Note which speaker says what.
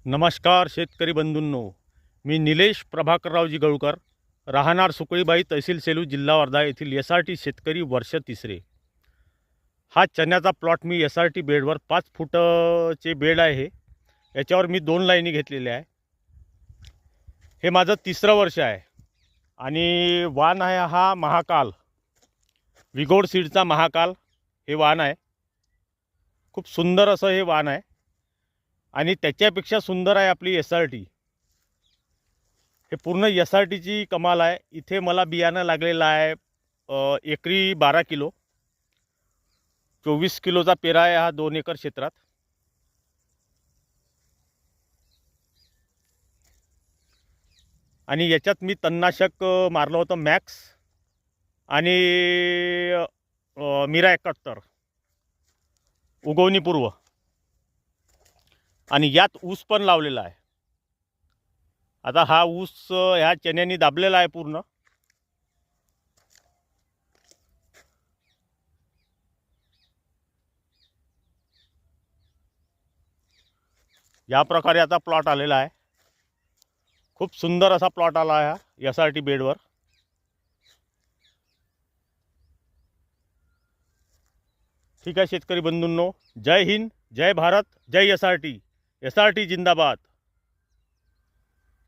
Speaker 1: नमस्कार शेतकरी बंधूंनो, मी निलेश प्रभाकररावजी गळुकर, राहणार सुकळीबाई, तहसील सेलू, जिल्हा वर्धा येथील SRT शेतकरी वर्ष तिसरे. हा चण्याचा प्लॉट मी SRT बेडवर 5 फूटचे बेड आहे. याच्यावर मी 2 लाईनी घेतलेल्या आहे. हे माझं तिसरं वर्ष आहे आणि वाण आहे हा महाकाल, विगोड सीडचा महाकाल हे वाण आहे. खूप सुंदर असं हे वाण आहे आणि त्याच्यापेक्षा सुंदर आहे आपली SRT. हे पूर्ण SRTची कमाल आहे. इथे मला बियाणं लागलेलं आहे एकरी 12 किलो. 24 किलोचा पेरा आहे हा 2 एकर क्षेत्रात. आणि याच्यात मी तणनाशक मारलं होतं मॅक्स आणि मीरा 71 उगवणीपूर्व. आणि यात ऊस पण लावलेला आहे. आता हा ऊस ह्या चण्यानी दाबलेला आहे पूर्ण. या प्रकारे आता प्लॉट आलेला आहे. खूप सुंदर असा प्लॉट आला आहे हा SRT बेडवर. ठीक आहे शेतकरी बंधूंनो, जय हिंद, जय भारत, जय SRT. SRT जिंदाबाद.